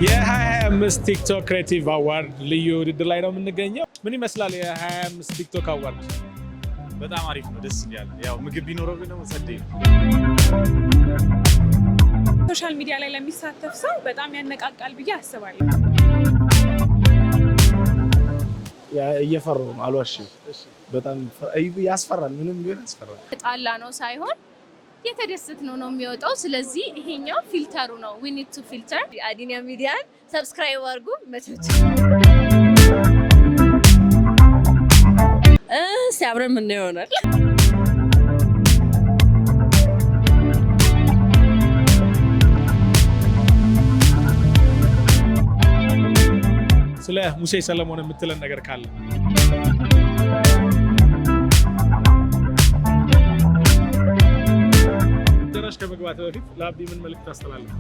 የ25 ቲክቶክ ክሬቲቭ አዋርድ ልዩ ውድድር ላይ ነው የምንገኘው። ምን ይመስላል የ25 ቲክቶክ አዋርድ? በጣም አሪፍ ነው፣ ደስ ይላል። ያው ምግብ ቢኖረው ግን ጸዴ ነው። ሶሻል ሚዲያ ላይ ለሚሳተፍ ሰው በጣም ያነቃቃል ብዬ አስባለሁ። እየፈሩ ነው አልዋሽም። በጣም ያስፈራል፣ ምንም ቢሆን ያስፈራል። ጣላ ነው ሳይሆን የተደሰት ነው የሚወጣው። ስለዚህ ይሄኛው ፊልተሩ ነው። we need to filter አዲና ሚዲያን ሰብስክራይብ አድርጉ። መተት ሲያብረን ምን ይሆናል? ስለ ሙሴ ሰለሞን የምትለን ነገር ካለ? ደረሽ ከመግባት በፊት ለአቢ ምን መልእክት ታስተላልፍ?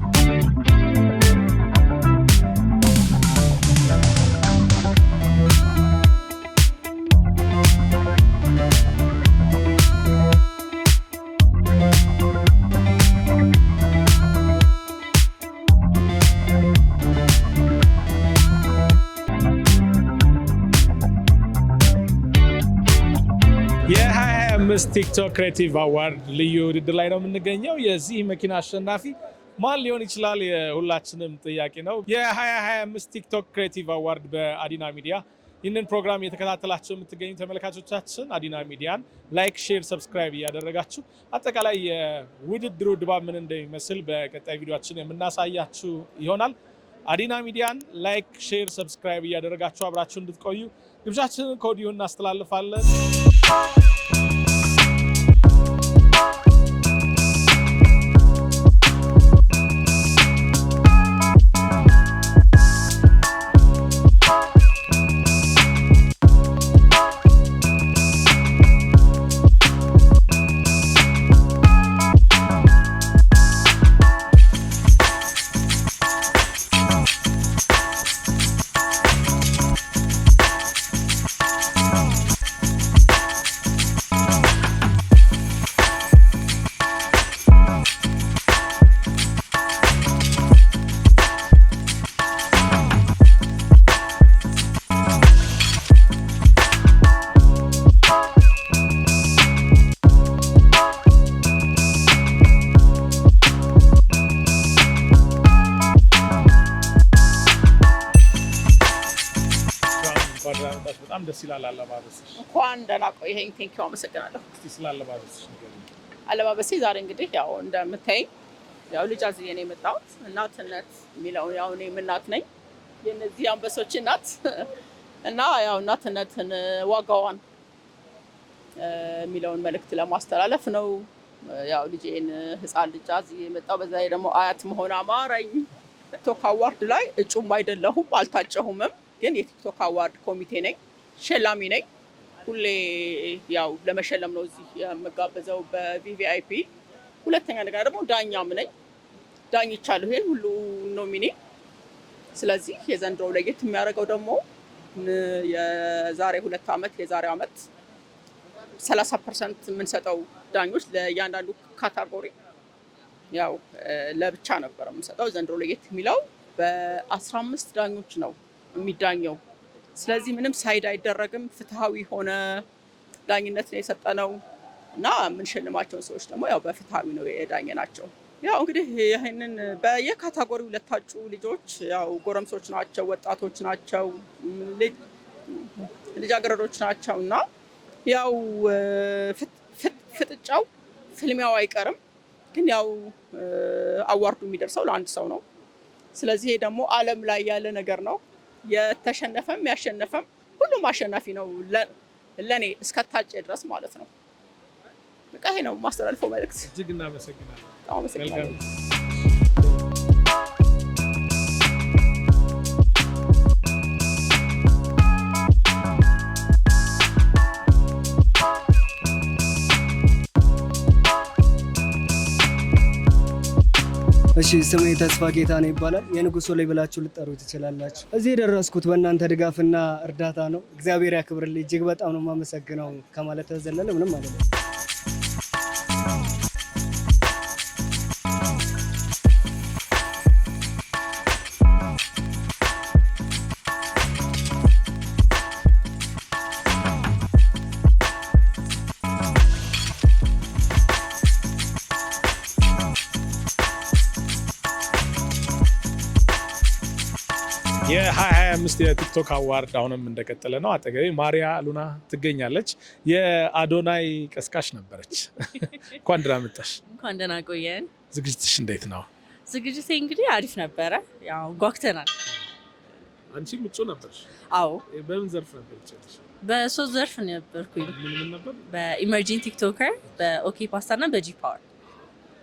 የ25 ቲክቶክ ክሬቲቭ አዋርድ ልዩ ውድድር ላይ ነው የምንገኘው። የዚህ መኪና አሸናፊ ማን ሊሆን ይችላል? የሁላችንም ጥያቄ ነው። የ2025 ቲክቶክ ክሬቲቭ አዋርድ በአዲና ሚዲያ። ይህንን ፕሮግራም እየተከታተላችሁ የምትገኙ ተመልካቾቻችን አዲና ሚዲያን ላይክ፣ ሼር፣ ሰብስክራይብ እያደረጋችሁ አጠቃላይ የውድድሩ ድባብ ምን እንደሚመስል በቀጣይ ቪዲዮችን የምናሳያችሁ ይሆናል። አዲና ሚዲያን ላይክ፣ ሼር፣ ሰብስክራይብ እያደረጋችሁ አብራችሁ እንድትቆዩ ግብዣችንን ከወዲሁ እናስተላልፋለን። በጣም ደስ ይላል አለባበስሽ። እንኳን ደህና ቆየኸኝ። ቴንኪው፣ አመሰግናለሁ። እስቲ ስለ አለባበስሽ ንገሪኝ። አለባበሴ ዛሬ እንግዲህ ያው እንደምታይኝ ያው ልጅ አዝዬ ነው የመጣሁት። እናትነት የሚለው ያው እኔም እናት ነኝ የነዚህ አንበሶች እናት እና ያው እናትነትን ዋጋዋን የሚለውን መልእክት ለማስተላለፍ ነው። ያው ልጄን ህፃን ልጅ አዝዬ የመጣሁ በዛ ላይ ደግሞ አያት መሆን አማረኝ። ቲክቶክ አዋርድ ላይ እጩም አይደለሁም አልታጨሁምም፣ ግን የቲክቶክ አዋርድ ኮሚቴ ነኝ፣ ሸላሚ ነኝ። ሁሌ ያው ለመሸለም ነው እዚህ የምጋበዘው በቪቪአይፒ። ሁለተኛ ነገር ደግሞ ዳኛም ነኝ፣ ዳኝቻለሁ ይሄን ሁሉ ኖሚኒ። ስለዚህ የዘንድሮው ለየት የሚያደርገው ደግሞ የዛሬ 2 ዓመት የዛሬ ዓመት 30% የምንሰጠው ዳኞች ለእያንዳንዱ ካታጎሪ ያው ለብቻ ነበር የምንሰጠው። ዘንድሮ ለየት የሚለው በ15 ዳኞች ነው የሚዳኘው። ስለዚህ ምንም ሳይድ አይደረግም፣ ፍትሃዊ ሆነ ዳኝነት ነው የሰጠነው እና የምንሸልማቸውን ሰዎች ደግሞ ያው በፍትሃዊ ነው የዳኘናቸው። ያው እንግዲህ ይህንን በየካታጎሪው ለታጩ ልጆች ያው ጎረምሶች ናቸው፣ ወጣቶች ናቸው፣ ልጃገረዶች ናቸው እና ያው ፍጥጫው ፍልሚያው አይቀርም፣ ግን ያው አዋርዱ የሚደርሰው ለአንድ ሰው ነው። ስለዚህ ይሄ ደግሞ ዓለም ላይ ያለ ነገር ነው። የተሸነፈም ያሸነፈም ሁሉም አሸናፊ ነው ለኔ እስከታጨ ድረስ ማለት ነው። በቃ ይሄ ነው ማስተላልፈው መልእክት። እጅግ እናመሰግናለን። አመሰግናለሁ። እሺ ስሜ ተስፋ ጌታ ነው ይባላል። የንጉሶ ላይ ብላችሁ ልጠሩ ትችላላችሁ። እዚህ የደረስኩት በእናንተ ድጋፍና እርዳታ ነው። እግዚአብሔር ያክብርልኝ። እጅግ በጣም ነው የማመሰግነው ከማለት ተዘለለ ምንም አይደለም። የ2025 የቲክቶክ አዋርድ አሁንም እንደቀጠለ ነው። አጠገቤ ማሪያ ሉና ትገኛለች። የአዶናይ ቀስቃሽ ነበረች። እንኳን ደህና መጣሽ። እንኳን ደህና ቆየን። ዝግጅትሽ እንዴት ነው? ዝግጅቴ እንግዲህ አሪፍ ነበረ። ያው ጓጉተናል። አንቺ ምጩ ነበርሽ? አዎ። በምን ዘርፍ ነበርሽ? በሶስት ዘርፍ ነበርኩኝ። ምን ነበር? በኢመርጂንግ ቲክቶከር፣ በኦኬ ፓስታ እና በጂ ፓወር።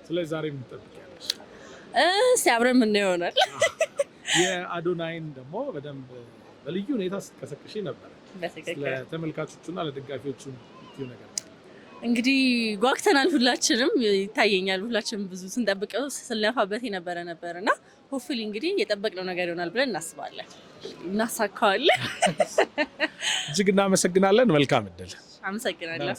ስለዚህ ዛሬ ምን ትጠብቂያለሽ? ሲያብረን ምን ይሆናል? የአዶናይን ደግሞ በደንብ በልዩ ሁኔታ ስትቀሰቅሽ ነበር። በትክክል ለተመልካቾቹና ለደጋፊዎቹ የምትይው ነገር እንግዲህ ጓጉተናል። ሁላችንም ይታየኛል። ሁላችንም ብዙ ስንጠብቀው ስንለፋበት የነበረ ነበር እና ሆፕፉሊ እንግዲህ የጠበቅነው ነገር ይሆናል ብለን እናስባለን። እናሳካዋለን። እጅግ እናመሰግናለን። መልካም እድል። አመሰግናለሁ።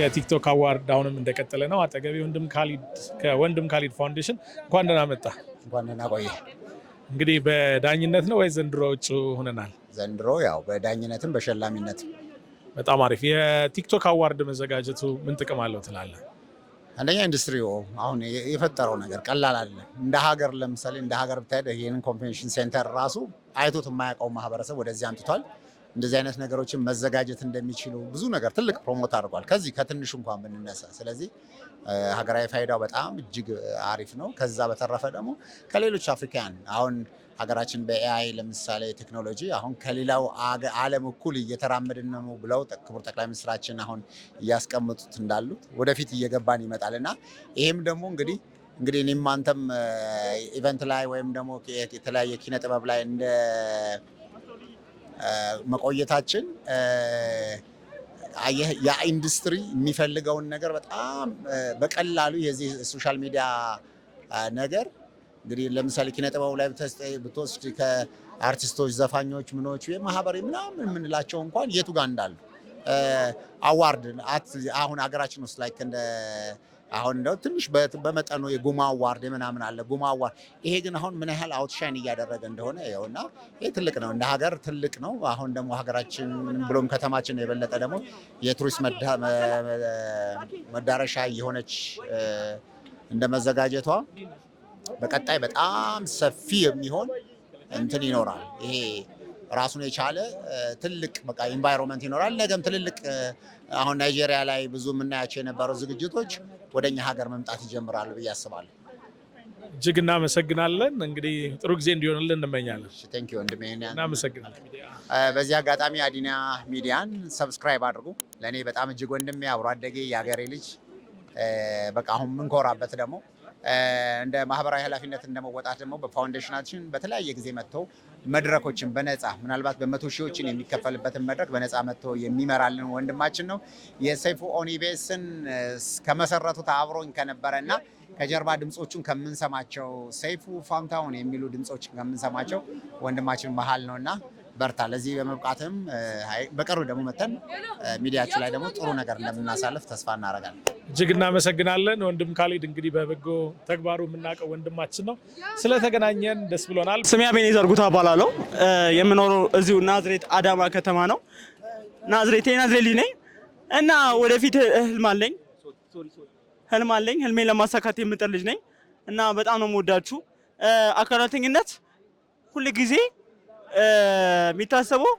የቲክቶክ አዋርድ አሁንም እንደቀጠለ ነው። አጠገቤ ከወንድም ካሊድ ፋውንዴሽን እንኳን ደህና መጣ። እንኳን ደህና ቆየ። እንግዲህ በዳኝነት ነው ወይ ዘንድሮ እጩ ሆነናል? ዘንድሮ ያው በዳኝነትም በሸላሚነትም። በጣም አሪፍ። የቲክቶክ አዋርድ መዘጋጀቱ ምን ጥቅም አለው ትላለህ? አንደኛ ኢንዱስትሪው አሁን የፈጠረው ነገር ቀላል አይደለም። እንደ ሀገር ለምሳሌ እንደ ሀገር ብታይ ይህንን ኮንቬንሽን ሴንተር ራሱ አይቶት የማያውቀው ማህበረሰብ ወደዚህ አምጥቷል። እንደዚህ አይነት ነገሮችን መዘጋጀት እንደሚችሉ ብዙ ነገር ትልቅ ፕሮሞት አድርጓል። ከዚህ ከትንሹ እንኳን ብንነሳ፣ ስለዚህ ሀገራዊ ፋይዳው በጣም እጅግ አሪፍ ነው። ከዛ በተረፈ ደግሞ ከሌሎች አፍሪካውያን አሁን ሀገራችን በኤአይ ለምሳሌ ቴክኖሎጂ አሁን ከሌላው ዓለም እኩል እየተራመድን ነው ብለው ክቡር ጠቅላይ ሚኒስትራችን አሁን እያስቀመጡት እንዳሉት ወደፊት እየገባን ይመጣል እና ይህም ደግሞ እንግዲህ እኔም አንተም ኢቨንት ላይ ወይም ደግሞ የተለያየ ኪነ ጥበብ ላይ እንደ መቆየታችን የኢንዱስትሪ የሚፈልገውን ነገር በጣም በቀላሉ የዚህ ሶሻል ሚዲያ ነገር እንግዲህ ለምሳሌ ኪነ ጥበቡ ላይ ብትወስድ ከአርቲስቶች፣ ዘፋኞች፣ ምኖች ማህበር ምናምን የምንላቸው እንኳን የቱ ጋር እንዳሉ አዋርድ አሁን ሀገራችን ውስጥ ላይ እንደ አሁን እንደው ትንሽ በመጠኑ የጉማ አዋርድ ምናምን አለ። ጉማ አዋርድ ይሄ ግን አሁን ምን ያህል አውትሻይን እያደረገ እንደሆነ ይኸውና ይሄ ትልቅ ነው፣ እንደ ሀገር ትልቅ ነው። አሁን ደግሞ ሀገራችን ብሎም ከተማችን የበለጠ ደግሞ የቱሪስት መዳረሻ የሆነች እንደ መዘጋጀቷ በቀጣይ በጣም ሰፊ የሚሆን እንትን ይኖራል። ይሄ ራሱን የቻለ ትልቅ በቃ ኢንቫይሮንመንት ይኖራል። ነገም ትልልቅ አሁን ናይጄሪያ ላይ ብዙ የምናያቸው የነበሩ ዝግጅቶች ወደኛ ሀገር መምጣት ይጀምራሉ ብዬ አስባለሁ። እጅግ እናመሰግናለን። እንግዲህ ጥሩ ጊዜ እንዲሆንልን እንመኛለን። ቴንክ ዩ ወንድሜ። እናመሰግናለን። በዚህ አጋጣሚ አዲና ሚዲያን ሰብስክራይብ አድርጉ። ለእኔ በጣም እጅግ ወንድሜ፣ አብሮ አደጌ፣ የሀገሬ ልጅ በቃ አሁን የምንኮራበት ደግሞ እንደ ማህበራዊ ኃላፊነት እንደመወጣት ደግሞ በፋውንዴሽናችን በተለያየ ጊዜ መጥተው መድረኮችን በነፃ ምናልባት በመቶ ሺዎችን የሚከፈልበትን መድረክ በነፃ መጥቶ የሚመራልን ወንድማችን ነው። የሰይፉ ኦን ኢቢኤስን ከመሰረቱት አብሮኝ ከነበረ እና ከጀርባ ድምፆቹን ከምንሰማቸው ሰይፉ ፋንታውን የሚሉ ድምፆችን ከምንሰማቸው ወንድማችን መሀል ነው እና በርታ። ለዚህ በመብቃትም በቅርቡ ደግሞ መተን ሚዲያችን ላይ ደግሞ ጥሩ ነገር እንደምናሳልፍ ተስፋ እናደርጋለን። እጅግ እናመሰግናለን። ወንድም ካሊድ እንግዲህ በበጎ ተግባሩ የምናውቀው ወንድማችን ነው። ስለተገናኘን ደስ ብሎናል። ስሜ አቤኔዘር ጉታ እባላለሁ። የምኖረው እዚሁ ናዝሬት አዳማ ከተማ ነው። ናዝሬት ልጅ ነኝ እና ወደፊት ህልም አለኝ። ህልሜን ለማሳካት የምጥር ልጅ ነኝ እና በጣም ነው የምወዳችሁ። አካላተኝነት ሁል ጊዜ የሚታሰበው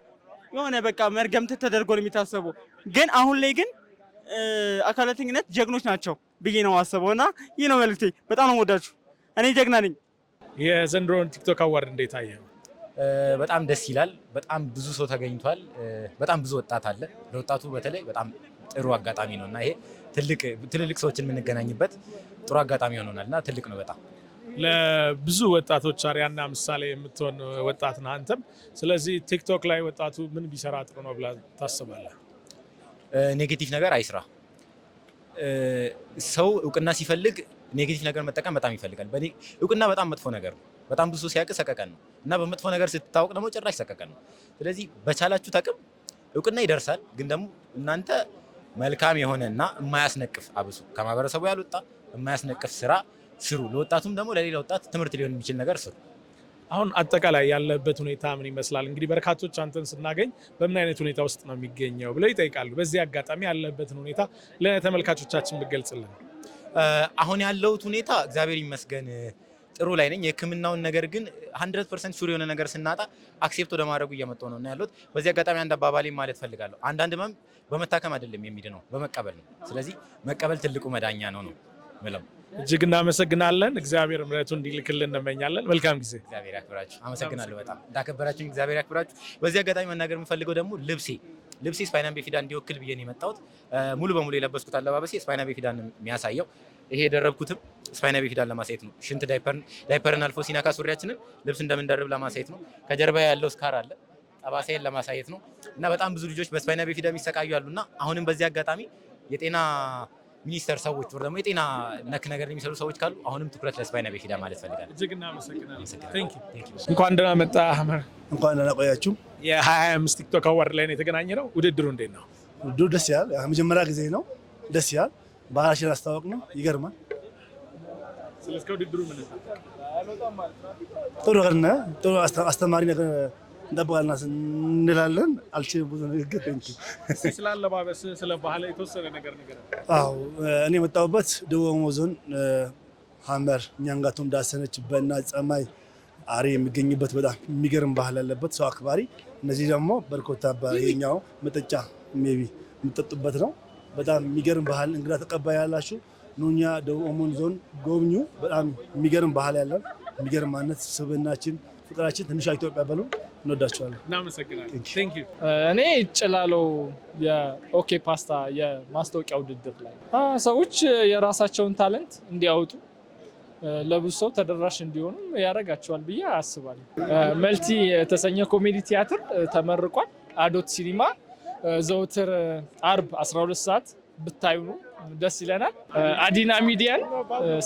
የሆነ በቃ መርገምት ተደርጎ ነው የሚታሰበው፣ ግን አሁን ላይ ግን አካላተኝነት ጀግኖች ናቸው ብዬ ነው የማስበው እና ይህ ነው መልዕክቴ። በጣም ነው የምወዳችሁ። እኔ ጀግና ነኝ። የዘንድሮን ቲክቶክ አዋርድ እንዴት አየኸው? በጣም ደስ ይላል። በጣም ብዙ ሰው ተገኝቷል። በጣም ብዙ ወጣት አለ። ለወጣቱ በተለይ በጣም ጥሩ አጋጣሚ ነው እና ይሄ ትልልቅ ሰዎችን የምንገናኝበት ጥሩ አጋጣሚ ሆኖናል እና ትልቅ ነው በጣም። ለብዙ ወጣቶች አሪያና ምሳሌ የምትሆን ወጣት ነህ አንተም። ስለዚህ ቲክቶክ ላይ ወጣቱ ምን ቢሰራ ጥሩ ነው ብለህ ታስባለህ? ኔጌቲቭ ነገር አይስራ። ሰው እውቅና ሲፈልግ ኔጌቲቭ ነገር መጠቀም በጣም ይፈልጋል። እውቅና በጣም መጥፎ ነገር ነው። በጣም ብዙ ሲያውቅ ሰቀቀን ነው እና በመጥፎ ነገር ስትታወቅ ደግሞ ጭራሽ ሰቀቀን ነው። ስለዚህ በቻላችሁ ታቅም እውቅና ይደርሳል፣ ግን ደግሞ እናንተ መልካም የሆነና የማያስነቅፍ አብሱ ከማህበረሰቡ ያልወጣ የማያስነቅፍ ስራ ስሩ። ለወጣቱም ደግሞ ለሌላ ወጣት ትምህርት ሊሆን የሚችል ነገር ስሩ። አሁን አጠቃላይ ያለበት ሁኔታ ምን ይመስላል? እንግዲህ በርካቶች አንተን ስናገኝ በምን አይነት ሁኔታ ውስጥ ነው የሚገኘው ብለው ይጠይቃሉ። በዚህ አጋጣሚ ያለበትን ሁኔታ ለተመልካቾቻችን ብገልጽልን። አሁን ያለውት ሁኔታ እግዚአብሔር ይመስገን ጥሩ ላይ ነኝ። የህክምናውን ነገር ግን 100% ሹር የሆነ ነገር ስናጣ አክሴፕት ወደ ማድረጉ እየመጣሁ ነው ያለሁት። በዚህ አጋጣሚ አንድ አባባሌ ማለት ፈልጋለሁ። አንዳንድ ህመም በመታከም አይደለም የሚድነው በመቀበል ነው። ስለዚህ መቀበል ትልቁ መዳኛ ነው ምለው። እጅግ እናመሰግናለን። እግዚአብሔር ምሕረቱን እንዲልክልን እንመኛለን። መልካም ጊዜ። እግዚአብሔር ያክብራችሁ። አመሰግናለሁ በጣም እንዳከበራችሁኝ። እግዚአብሔር ያክብራችሁ። በዚህ አጋጣሚ መናገር የምፈልገው ደግሞ ልብሴ ስፓይና ቤፊዳ እንዲወክል ብዬ ነው የመጣሁት። ሙሉ በሙሉ የለበስኩት አለባበሴ ስፓይና ቤፊዳን የሚያሳየው። ይሄ የደረብኩትም ስፓይና ቤፊዳን ለማሳየት ነው። ሽንት ዳይፐርን አልፎ ሲነካ ሱሪያችንን ልብስ እንደምንደርብ ለማሳየት ነው። ከጀርባ ያለው ስካር አለ ጠባሳዬን ለማሳየት ነው። እና በጣም ብዙ ልጆች በስፓይና ቤፊዳ የሚሰቃዩ አሉና አሁንም በዚህ አጋጣሚ የጤና ሚኒስተር ሰዎች ወይ ደግሞ የጤና ነክ ነገር የሚሰሩ ሰዎች ካሉ አሁንም ትኩረት ለስፓይና ቤፊዳ ማለት ፈልጋለሁ። እጅግ እናመሰግናለን። እንኳን ደህና መጣ አህመር። እንኳን ደህና ቆያችሁ። የ25 ቲክቶክ አዋርድ ላይ ነው የተገናኘ ነው። ውድድሩ እንዴት ነው? ውድድሩ ደስ ይላል። መጀመሪያ ጊዜ ነው። ደስ ይላል። ባህላችን አስተዋወቅ ነው። ይገርማል። ስለዚህ ውድድሩ ምን ነው? ጥሩ ነገር ነው። ጥሩ አስተማሪ ነገር እንጠብቃለን እንላለን። አልችልም ብዙ ንግግር ስለ አለባበስ ስለ ባህል የተወሰነ ነገር ነገር። አዎ እኔ የመጣሁበት ደቡብ ኦሞ ዞን ሀመር ኛንጋቶም ዳሰነች በና ጸማይ አሪ የሚገኝበት በጣም የሚገርም ባህል ያለበት ሰው አክባሪ። እነዚህ ደግሞ በርኮታ የኛው መጠጫ ሜቢ የምጠጡበት ነው። በጣም የሚገርም ባህል እንግዳ ተቀባይ ያላችሁ ኑኛ ደቡብ ኦሞ ዞን ጎብኙ። በጣም የሚገርም ባህል ያለን የሚገርም ማንነት ስብናችን ፍቅራችን ትንሿ ኢትዮጵያ በሉ። እንወዳቸዋለን። እናመሰግናለን። ቴንክ ዩ። እኔ ጭላሎ የኦኬ ፓስታ የማስታወቂያ ውድድር ላይ ሰዎች የራሳቸውን ታለንት እንዲያወጡ ለብዙ ሰው ተደራሽ እንዲሆኑ ያደርጋቸዋል ብዬ አስባለሁ። መልቲ የተሰኘ ኮሜዲ ቲያትር ተመርቋል። አዶት ሲኒማ ዘውትር አርብ 12 ሰዓት ብታዩ ደስ ይለናል። አዲና ሚዲያን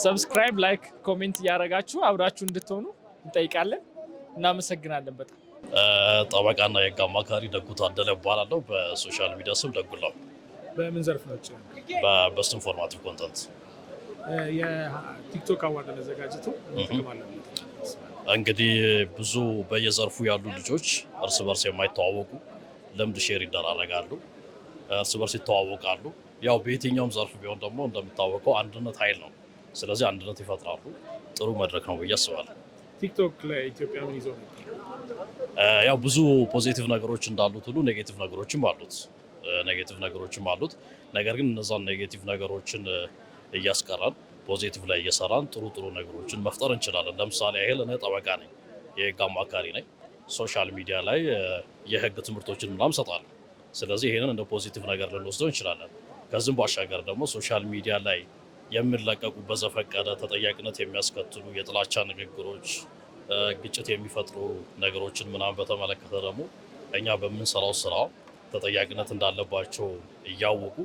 ሰብስክራይብ፣ ላይክ፣ ኮሜንት እያደረጋችሁ አብራችሁ እንድትሆኑ እንጠይቃለን። እናመሰግናለን በጣም። ጠበቃና የህግ አማካሪ ደጉ ታደለ እባላለሁ። በሶሻል ሚዲያ ስም ደጉላው። በምን ዘርፍ ነው? በበስት ኢንፎርማቲቭ ኮንተንት። የቲክቶክ አዋርድ መዘጋጀቱ እንግዲህ ብዙ በየዘርፉ ያሉ ልጆች እርስ በርስ የማይተዋወቁ ልምድ ሼር ይደራረጋሉ፣ እርስ በርስ ይተዋወቃሉ። ያው በየትኛውም ዘርፍ ቢሆን ደግሞ እንደሚታወቀው አንድነት ኃይል ነው። ስለዚህ አንድነት ይፈጥራሉ። ጥሩ መድረክ ነው ብዬ አስባለሁ። ቲክቶክ ላይ ኢትዮጵያ ምን ይዘው ነው? ያው ብዙ ፖዚቲቭ ነገሮች እንዳሉት ሁሉ ኔጌቲቭ ነገሮችም አሉት። ነገር ግን እነዛን ኔጌቲቭ ነገሮችን እያስቀራን ፖዚቲቭ ላይ እየሰራን ጥሩ ነገሮችን መፍጠር እንችላለን። ለምሳሌ ያህል እኔ ጠበቃ ነኝ፣ የህግ አማካሪ ነኝ። ሶሻል ሚዲያ ላይ የህግ ትምህርቶችን ምናምን እሰጣለሁ። ስለዚህ ይሄንን እንደ ፖዚቲቭ ነገር ልንወስደው እንችላለን። ከዚህም ባሻገር ደግሞ ሶሻል ሚዲያ ላይ የሚለቀቁ በዘፈቀደ ተጠያቂነት የሚያስከትሉ የጥላቻ ንግግሮች፣ ግጭት የሚፈጥሩ ነገሮችን ምናምን በተመለከተ ደግሞ እኛ በምንሰራው ስራ ተጠያቂነት እንዳለባቸው እያወቁ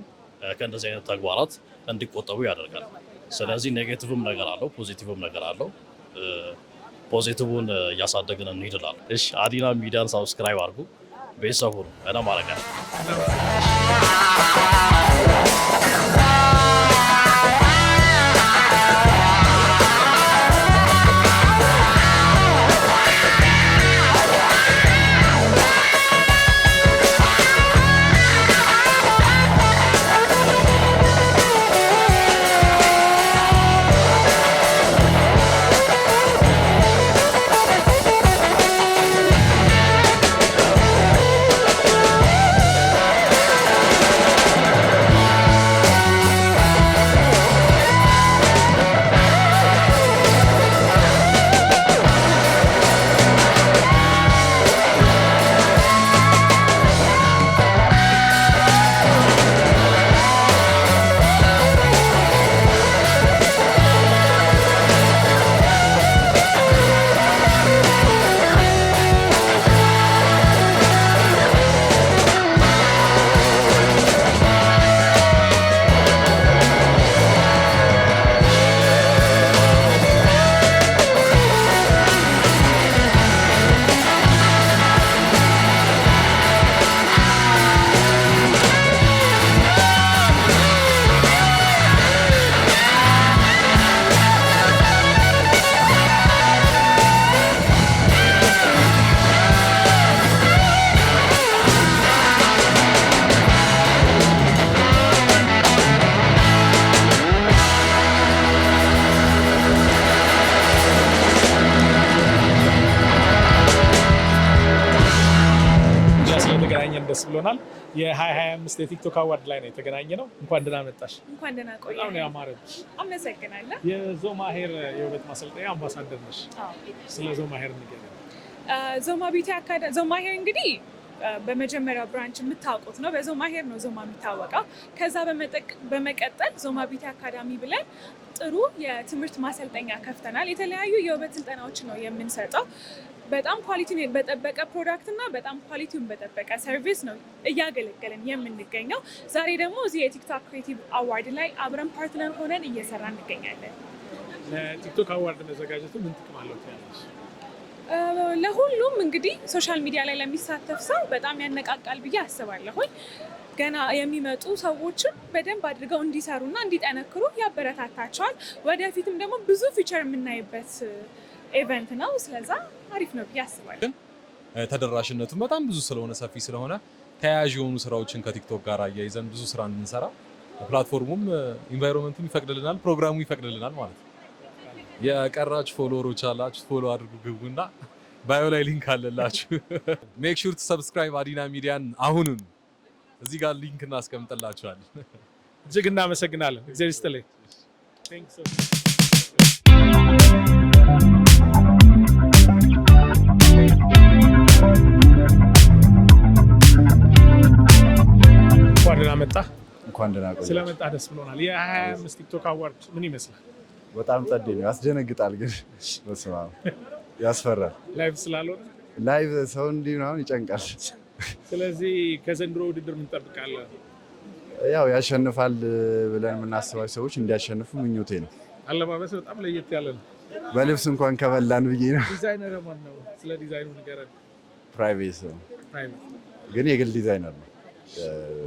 ከእንደዚህ አይነት ተግባራት እንዲቆጠቡ ያደርጋል። ስለዚህ ኔጌቲቭም ነገር አለው፣ ፖዚቲቭም ነገር አለው። ፖዚቲቭን እያሳደግን እንሂድላለን። እሺ፣ አዲና ሚዲያን ሳብስክራይብ አድርጉ። ቤተሰቡ ነው እና ማረጋል ደስ ብሎናል። የ2025 የቲክቶክ አዋርድ ላይ ነው የተገናኘ ነው። እንኳን ደህና መጣሽ። እንኳን ደህና ቆየህ። በጣም ነው ያማረብሽ። አመሰግናለሁ። የዞማ ሄር የውበት ማሰልጠኛ አምባሳደር ነሽ። ስለ ዞማ ሄር ንገሪኝ። ዞማ ሄር እንግዲህ በመጀመሪያው ብራንች የምታውቁት ነው። በዞማ ሄር ነው ዞማ የሚታወቀው። ከዛ በመቀጠል ዞማ ቢዩቲ አካዳሚ ብለን ጥሩ የትምህርት ማሰልጠኛ ከፍተናል። የተለያዩ የውበት ስልጠናዎች ነው የምንሰጠው። በጣም ኳሊቲውን በጠበቀ ፕሮዳክት እና በጣም ኳሊቲውን በጠበቀ ሰርቪስ ነው እያገለገልን የምንገኘው። ዛሬ ደግሞ እዚህ የቲክቶክ ክሬቲቭ አዋርድ ላይ አብረን ፓርትነር ሆነን እየሰራ እንገኛለን። ለቲክቶክ አዋርድ መዘጋጀቱ ምን ጥቅም አለው ትያለሽ? ለሁሉም እንግዲህ ሶሻል ሚዲያ ላይ ለሚሳተፍ ሰው በጣም ያነቃቃል ብዬ አስባለሁኝ። ገና የሚመጡ ሰዎችን በደንብ አድርገው እንዲሰሩና እንዲጠነክሩ ያበረታታቸዋል። ወደፊትም ደግሞ ብዙ ፊቸር የምናይበት ኢቨንት ነው። ስለዛ አሪፍ ነው ብዬ አስባለሁ። ተደራሽነቱም በጣም ብዙ ስለሆነ ሰፊ ስለሆነ ተያያዥ የሆኑ ስራዎችን ከቲክቶክ ጋር አያይዘን ብዙ ስራ እንድንሰራ ፕላትፎርሙም ኢንቫይሮንመንቱም ይፈቅድልናል፣ ፕሮግራሙ ይፈቅድልናል ማለት ነው። የቀራችሁ ፎሎወሮች አላችሁ፣ ፎሎ አድርጉ፣ ግቡና ባዮ ላይ ሊንክ አለላችሁ። ሜክ ሹር ቱ ሰብስክራይብ አዲና ሚዲያን አሁኑን። እዚህ ጋር ሊንክ እናስቀምጥላችኋለን። እጅግ እናመሰግናለን። እግዚአብሔር ይስጥልኝ። እንኳን ደህና መጣ። እንኳን ደህና ቆያችሁ። ስለመጣ ደስ ብሎናል። የ2025 ቲክቶክ አዋርድ ምን ይመስላል? በጣም ጸዴ ነው። ያስደነግጣል ግን በስመ አብ ያስፈራል። ላይቭ ስላልሆነ ላይቭ ሰው እንዲህ ምናምን ይጨንቃል። ስለዚህ ከዘንድሮ ውድድር ምን እንጠብቃለን? ያው ያሸንፋል ብለን የምናስባቸው ሰዎች እንዲያሸንፉ ምኞቴ ነው። አለባበስ በጣም ለየት ያለ ነው። በልብስ እንኳን ከበላን ብዬ ነው። ዲዛይነር ማን ነው? ስለ ዲዛይኑ ንገረን። ፕራይቬት ነው ግን የግል ዲዛይነር ነው።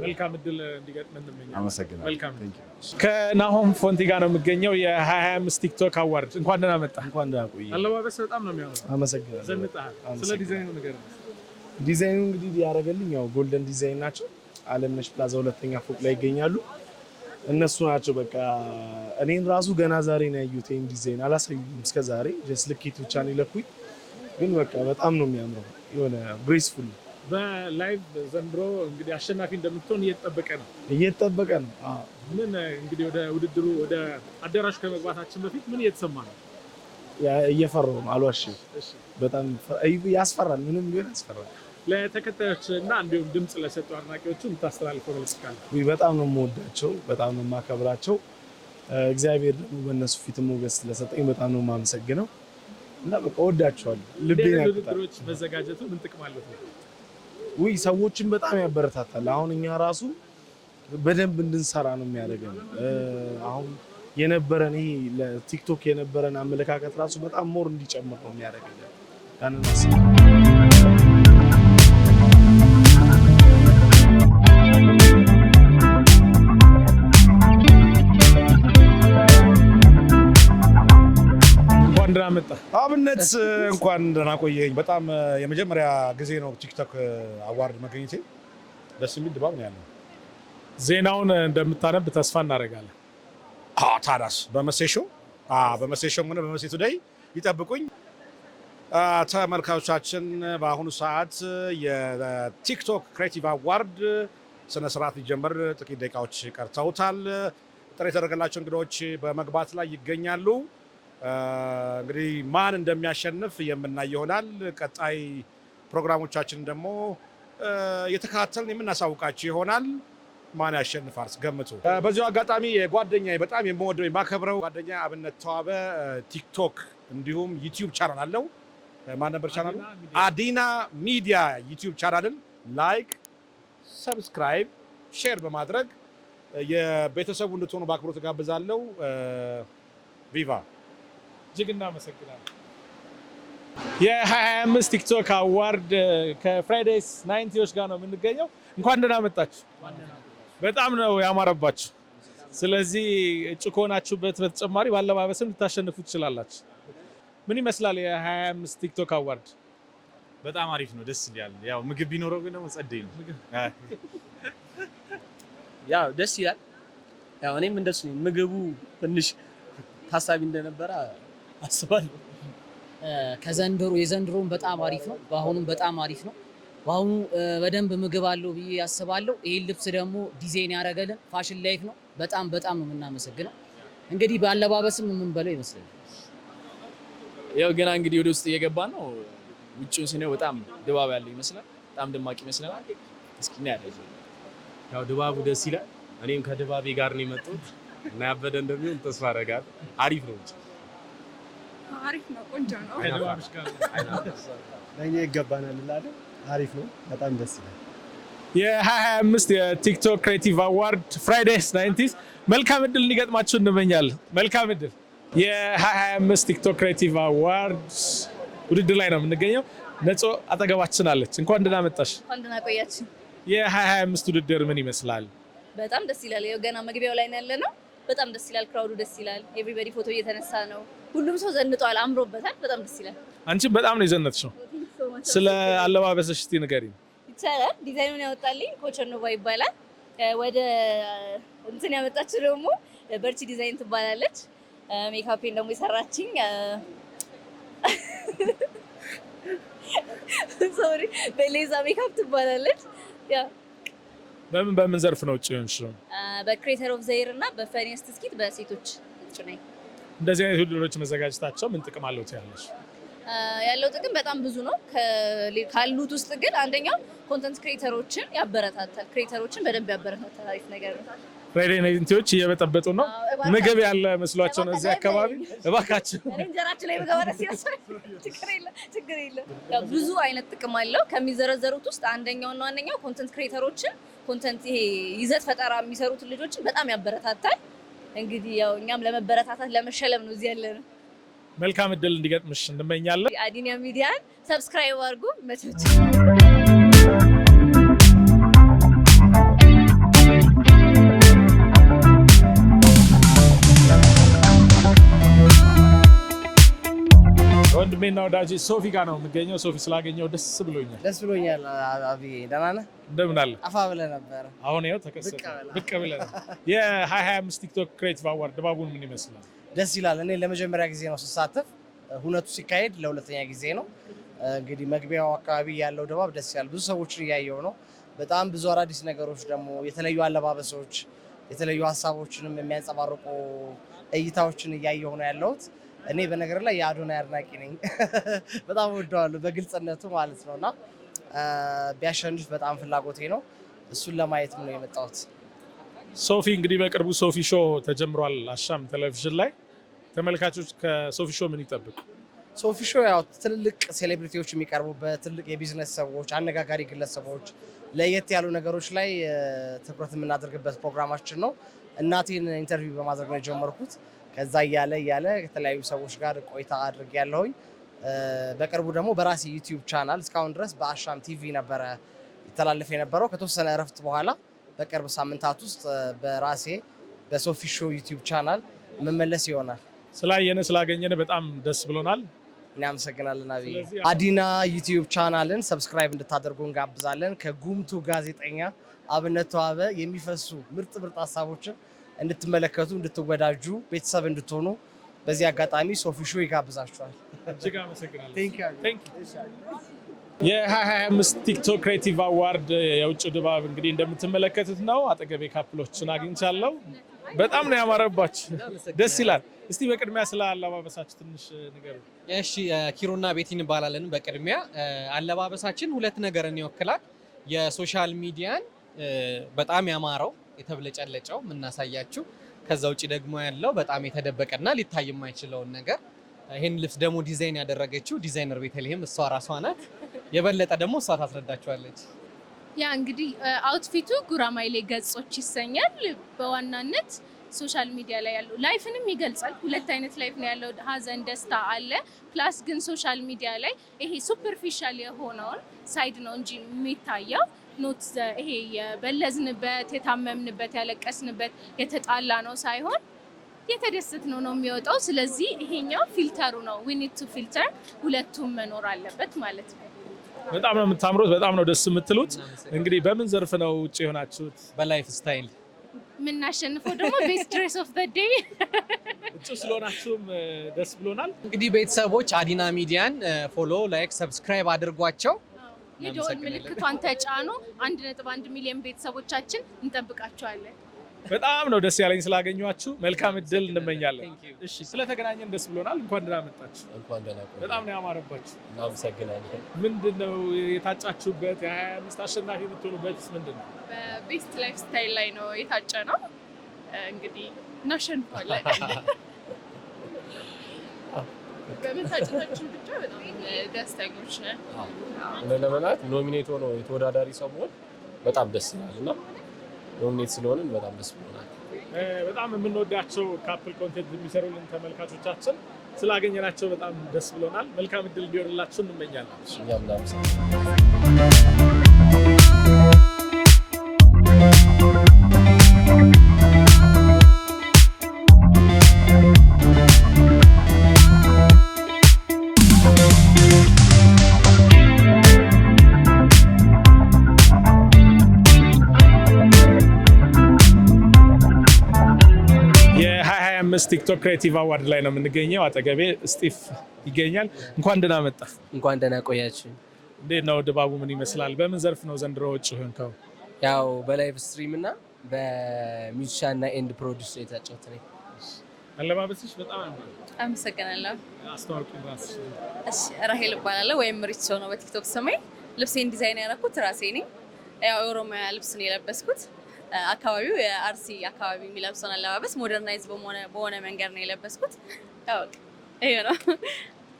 መልካም እድል እንዲገጥመን እንመኛለን። አመሰግናለሁ። መልካም። ከናሆም ፎንቲ ጋር ነው የሚገኘው የ2025 ቲክቶክ አዋርድ። እንኳን ደህና መጣ። እንኳን ደህና ቆይ። አለባበስ በጣም ነው የሚያምረው። አመሰግናለሁ። ዘንጣህ። ስለ ዲዛይኑ ንገረን። ዲዛይኑ እንግዲህ ያደረገልኝ ያው ጎልደን ዲዛይን ናቸው። አለምነሽ ፕላዛ ሁለተኛ ፎቅ ላይ ይገኛሉ። እነሱ ናቸው በቃ እኔን ራሱ ገና ዛሬ ነው ያዩት። ይሄን ዲዛይን አላሳዩኝም እስከ ዛሬ ጀስት ልኬት ብቻ ነው የለኩኝ። ግን በቃ በጣም ነው የሚያምረው የሆነ ግሬስፉል። በላይቭ ዘንድሮ እንግዲህ አሸናፊ እንደምትሆን እየተጠበቀ ነው። ምን እንግዲህ ወደ ውድድሩ ወደ አዳራሹ ከመግባታችን በፊት ምን እየተሰማ ነው? እየፈራሁ ነው፣ አልዋሽም። በጣም ያስፈራል፣ ምንም ቢሆን ያስፈራል። ለተከታዮች እና እንዲሁም ድምፅ ለሰጡ አድናቂዎቹ የምታስተላልፈው መልዕክት ካለ? በጣም ነው የምወዳቸው፣ በጣም ነው የማከብራቸው። እግዚአብሔር ደግሞ በእነሱ ፊት ሞገስ ስለሰጠኝ በጣም ነው የማመሰግነው እና በቃ ወዳቸዋለሁ። ልቤን ያቅጣል። ውድድሮች መዘጋጀቱ ምን ጥቅም አለው? ሰዎችን በጣም ያበረታታል። አሁን እኛ ራሱ በደንብ እንድንሰራ ነው የሚያደርገን። አሁን የነበረን ይሄ ለቲክቶክ የነበረን አመለካከት ራሱ በጣም ሞር እንዲጨምር ነው የሚያደርገን። ያንን እንኳን ደህና መጣ አብነት። እንኳን ደህና ቆየኝ። በጣም የመጀመሪያ ጊዜ ነው ቲክቶክ አዋርድ መገኘቴ። ደስ የሚል ድባብ ነው ያለው። ዜናውን እንደምታነብ ተስፋ እናደርጋለን። ታዳስ በመሴሾም ሆነ በመሴ ቱዴይ ይጠብቁኝ። ተመልካቾቻችን በአሁኑ ሰዓት የቲክቶክ ክሬቲቭ አዋርድ ስነስርዓት ሊጀመር ጥቂት ደቂቃዎች ቀርተውታል። ጥሪ የተደረገላቸው እንግዶች በመግባት ላይ ይገኛሉ። እንግዲህ ማን እንደሚያሸንፍ የምናይ ይሆናል። ቀጣይ ፕሮግራሞቻችን ደግሞ የተከታተልን የምናሳውቃቸው ይሆናል። ማን ያሸንፋል ገምቱ። በዚሁ አጋጣሚ የጓደኛዬ በጣም የምወደው የማከብረው ጓደኛ አብነት ተዋበ ቲክቶክ እንዲሁም ዩቲዩብ ቻናል አለው። ማን ነበር ቻናሉ? አዲና ሚዲያ ዩቲዩብ ቻናልን ላይክ፣ ሰብስክራይብ፣ ሼር በማድረግ የቤተሰቡ እንድትሆኑ በአክብሮት ጋብዛለሁ። ቪቫ። እጅግ እናመሰግናለን። የ2025 ቲክቶክ አዋርድ ከፍራይዴይስ 90ዎች ጋር ነው የምንገኘው። እንኳን ደህና መጣችሁ። በጣም ነው ያማረባችሁ። ስለዚህ እጩ ከሆናችሁበት በተጨማሪ ባለባበስም ልታሸንፉ ትችላላችሁ። ምን ይመስላል የ2025 ቲክቶክ አዋርድ? በጣም አሪፍ ነው፣ ደስ ይላል። ያው ምግብ ቢኖረው ግን ደግሞ ጸደይ ነው። ያው ደስ ይላል። ያው እኔም እንደሱ ነኝ። ምግቡ ትንሽ ታሳቢ እንደነበረ አስባለሁ። የዘንድሮውን በጣም አሪፍ ነው። በአሁኑም በጣም አሪፍ ነው። በአሁኑ በደንብ ምግብ አለው ብዬ ያስባለሁ። ይሄን ልብስ ደግሞ ዲዛይን ያደረገልን ፋሽን ላይፍ ነው። በጣም ነው የምናመሰግነው። እንግዲህ በአለባበስም የምንበለው ይመስለኛል። ያው ገና እንግዲህ ወደ ውስጥ እየገባ ነው። ውጭውን ስናየው በጣም ድባብ ያለው ይመስላል። በጣም ደማቅ ይመስላል። እስኪ እናያለን። ያው ድባቡ ደስ ይላል። እኔም ከድባቤ ጋር ነው የመጣሁት እና ያበደ እንደሚሆን ተስፋ አደርጋለሁ። አሪፍ ነው። አሪፍ ነው፣ ቆንጆ ነው። ለእኛ ይገባናል እንላለን። አሪፍ ነው፣ በጣም ደስ ይላል። የ2025 የቲክቶክ ክሬቲቭ አዋርድ ፍራይዴስ 90ስ መልካም እድል እንዲገጥማችሁ እንመኛለን። መልካም እድል። የ2025 ቲክቶክ ክሬቲቭ አዋርድ ውድድር ላይ ነው የምንገኘው። ነጾ አጠገባችን አለች። እንኳን ደህና መጣሽ። እንኳን ደህና ቆያችሁ። የ2025 ውድድር ምን ይመስላል? በጣም ደስ ይላል። ያው ገና መግቢያው ላይ ነው ያለነው። በጣም ደስ ይላል። ክራውዱ ደስ ይላል። ኤቭሪባዲ ፎቶ እየተነሳ ነው። ሁሉም ሰው ዘንጧል፣ አምሮበታል። በጣም ደስ ይላል። አንቺም በጣም ነው የዘነጥሽው። ስለ አለባበስሽ እስቲ ንገሪኝ። ይቻላል። ዲዛይኑን ያወጣልኝ ኮቸርኖቫ ይባላል። ወደ እንትን ያመጣችው ደግሞ በርቺ ዲዛይን ትባላለች። ሜካፔን ደግሞ የሰራችኝ ሶሪ በሌዛ ሜካፕ ትባላለች። ያ በምን ዘርፍ ነው እጩ የሆንሽው? በክሬተር ኦፍ ዘይር እና በፈኒስት ስኪት በሴቶች እጩ ነኝ። እንደዚህ አይነት ውድድሮች መዘጋጀታቸው ምን ጥቅም አለው ትያለሽ? ያለው ጥቅም በጣም ብዙ ነው። ካሉት ውስጥ ግን አንደኛው ኮንተንት ክሬተሮችን ያበረታታል። ክሬተሮችን በደንብ ያበረታታል። አሪፍ ነገር ነው። ፍራይዴ ናይንቲዎች እየበጠበጡ ነው። ምግብ ያለ መስሏቸው ነው እዚህ አካባቢ። እባካችሁ እንጀራችን ላይ ምግብ ደስ ይላል። ችግር የለም። ያው ብዙ አይነት ጥቅም አለው። ከሚዘረዘሩት ውስጥ አንደኛውና ዋነኛው ኮንተንት ክሬተሮችን ኮንተንት ይሄ ይዘት ፈጠራ የሚሰሩትን ልጆችን በጣም ያበረታታል። እንግዲህ ያው እኛም ለመበረታታት ለመሸለም ነው እዚህ ያለነው። መልካም እድል እንዲገጥምሽ እንመኛለን። አዲና ሚዲያን ሰብስክራይብ አድርጉ። መቸች ወንድሜና ወዳጄ ሶፊ ጋር ነው የምገኘው። ሶፊ ስላገኘው ደስ ብሎኛል። ደስ ብሎኛል። አብዬ ደህና ነህ? እንደምን አለ? ጠፋ ብለህ ነበረ። አሁን ይኸው ተከሰተ ብቅ ብለህ። የ2025 ቲክቶክ ክሬቲቭ አዋርድ ድባቡን ምን ይመስላል? ደስ ይላል። እኔ ለመጀመሪያ ጊዜ ነው ስሳተፍ። ሁነቱ ሲካሄድ ለሁለተኛ ጊዜ ነው። እንግዲህ መግቢያው አካባቢ ያለው ድባብ ደስ ይላል። ብዙ ሰዎችን እያየው ነው። በጣም ብዙ አዳዲስ ነገሮች ደግሞ የተለዩ አለባበሶች፣ የተለዩ ሀሳቦችንም የሚያንጸባርቁ እይታዎችን እያየው ነው ያለሁት። እኔ በነገር ላይ የአዶናይ አድናቂ ነኝ። በጣም ወደዋለሁ በግልጽነቱ ማለት ነውና ቢያሸንፍ በጣም ፍላጎቴ ነው። እሱን ለማየትም ነው የመጣሁት። ሶፊ እንግዲህ በቅርቡ ሶፊ ሾው ተጀምሯል አሻም ቴሌቪዥን ላይ። ተመልካቾች ከሶፊ ሾው ምን ይጠብቁ? ሶፊ ሾው ያው ትልልቅ ሴሌብሪቲዎች የሚቀርቡበት ትልቅ የቢዝነስ ሰዎች፣ አነጋጋሪ ግለሰቦች፣ ለየት ያሉ ነገሮች ላይ ትኩረት የምናደርግበት ፕሮግራማችን ነው። እናቴን ኢንተርቪው በማድረግ ነው የጀመርኩት። ከዛ እያለ ከተለያዩ ሰዎች ጋር ቆይታ አድርጌያለሁኝ። በቅርቡ ደግሞ በራሴ ዩቲዩብ ቻናል እስካሁን ድረስ በአሻም ቲቪ ነበረ ይተላለፍ የነበረው። ከተወሰነ እረፍት በኋላ በቅርብ ሳምንታት ውስጥ በራሴ በሶፊ ሾው ዩቲዩብ ቻናል መመለስ ይሆናል። ስላየነ ስላገኘነ በጣም ደስ ብሎናል። እናመሰግናለን። አብይ አዲና ዩቲዩብ ቻናልን ሰብስክራይብ እንድታደርጉ እንጋብዛለን። ከጉምቱ ጋዜጠኛ አብነት ተዋበ የሚፈሱ ምርጥ ሀሳቦችን እንድትመለከቱ፣ እንድትወዳጁ፣ ቤተሰብ እንድትሆኑ በዚህ አጋጣሚ ሶፊ ሾው ይጋብዛችኋል። እጅግ አመሰግናለሁ። የ2025 ቲክቶክ ክሬቲቭ አዋርድ የውጭ ድባብ እንግዲህ እንደምትመለከቱት ነው። አጠገቤ ካፕሎችን አግኝቻለሁ። በጣም ነው ያማረባችሁ፣ ደስ ይላል። እስቲ በቅድሚያ ስለ አለባበሳችሁ ትንሽ ንገሩ። እሺ፣ ኪሩና ቤቲ እንባላለን። በቅድሚያ አለባበሳችን ሁለት ነገርን ይወክላል። የሶሻል ሚዲያን በጣም ያማረው የተብለጨለጨው የምናሳያችሁ፣ ከዛ ውጭ ደግሞ ያለው በጣም የተደበቀና ሊታይ የማይችለውን ነገር። ይህን ልብስ ደግሞ ዲዛይን ያደረገችው ዲዛይነር ቤተልሔም እሷ ራሷ ናት። የበለጠ ደግሞ እሷ ታስረዳችኋለች። ያ እንግዲህ አውትፊቱ ጉራማይሌ ገጾች ይሰኛል። በዋናነት ሶሻል ሚዲያ ላይ ያለው ላይፍንም ይገልጻል። ሁለት አይነት ላይፍ ነው ያለው፣ ሀዘን ደስታ አለ። ፕላስ ግን ሶሻል ሚዲያ ላይ ይሄ ሱፐርፊሻል የሆነውን ሳይድ ነው እንጂ የሚታየው ኖት ይሄ የበለዝንበት፣ የታመምንበት፣ ያለቀስንበት፣ የተጣላ ነው ሳይሆን የተደሰት ነው የሚወጣው። ስለዚህ ይሄኛው ፊልተሩ ነው። we need to filter ሁለቱም መኖር አለበት ማለት ነው። በጣም ነው የምታምሩት፣ በጣም ነው ደስ የምትሉት። እንግዲህ በምን ዘርፍ ነው ውጭ የሆናችሁት? በላይፍ ስታይል። የምናሸንፈው ደግሞ ቤስት ድሬስ ኦፍ ዘ ዴይ ውጭ ስለሆናችሁም ደስ ብሎናል። እንግዲህ ቤተሰቦች አዲና ሚዲያን ፎሎ፣ ላይክ፣ ሰብስክራይብ አድርጓቸው። የደወል ምልክቷን ተጫኑ። 1.1 ሚሊዮን ቤተሰቦቻችን እንጠብቃቸዋለን። በጣም ነው ደስ ያለኝ ስላገኘኋችሁ። መልካም እድል እንመኛለን። እሺ ስለተገናኘን ደስ ብሎናል። እንኳን ደህና መጣችሁ። እንኳን ደህና ቆያችሁ። በጣም ነው ያማረባችሁ። እናመሰግናለን። ምንድነው የታጫችሁበት? የ25 አሸናፊ የምትሆኑበት ምንድነው? በቤስት ላይፍ ስታይል ላይ ነው የታጨ ነው። እንግዲህ እናሸንፋለን። በመታጨታችን ብቻ በጣም ደስተኞች ነን። ለመናት ኖሚኔት ሆኖ የተወዳዳሪ ሰው መሆን በጣም ደስ ይላል እና ኖሚኔት ስለሆንን በጣም ደስ ብሎናል። በጣም የምንወዳቸው ካፕል ኮንቴንት የሚሰሩልን ተመልካቾቻችን ስላገኘናቸው በጣም ደስ ብሎናል። መልካም እድል እንዲሆንላችሁ እንመኛለን። እኛም ቲክቶክ ክሬቲቭ አዋርድ ላይ ነው የምንገኘው። አጠገቤ ስቲፍ ይገኛል። እንኳን ደህና መጣ። እንኳን ደህና ቆያችሁ። እንዴት ነው ድባቡ? ምን ይመስላል? በምን ዘርፍ ነው ዘንድሮ እጩ ሆንከው? ያው በላይቭ ስትሪም እና በሚውዚሻን እና ኤንድ ፕሮዲውስ የታጨሁት ነኝ። አለባበስሽ በጣም አመሰግናለሁ። አስተዋውቂ ራስሽ። እሺ ራሄል እባላለሁ ወይም ሪቾ ነው በቲክቶክ ስሜ። ልብሴን ዲዛይን ያደረኩት ራሴ ነኝ። ያው ኦሮሚያ ልብስ ነው የለበስኩት። አካባቢው የአርሲ አካባቢ የሚለብሰውን አለባበስ ሞደርናይዝ በሆነ መንገድ ነው የለበስኩት። ያው ይሄ ነው።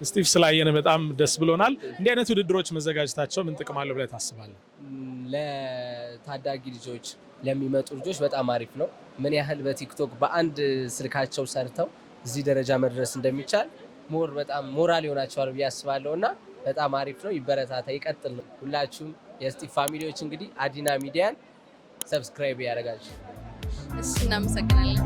ስቲቭ ስላየን በጣም ደስ ብሎናል። እንዲህ አይነት ውድድሮች መዘጋጀታቸው ምን ጥቅም አለው ብለህ ታስባለህ? ለታዳጊ ልጆች ለሚመጡ ልጆች በጣም አሪፍ ነው። ምን ያህል በቲክቶክ በአንድ ስልካቸው ሰርተው እዚህ ደረጃ መድረስ እንደሚቻል በጣም ሞራል ይሆናቸዋል ብዬ አስባለሁ እና በጣም አሪፍ ነው። ይበረታታ፣ ይቀጥል ነው። ሁላችሁም የስቲቭ ፋሚሊዎች እንግዲህ አዲና ሚዲያን ሰብስክራይብ ያደርጋችሁ። እሺ እናመሰግናለን።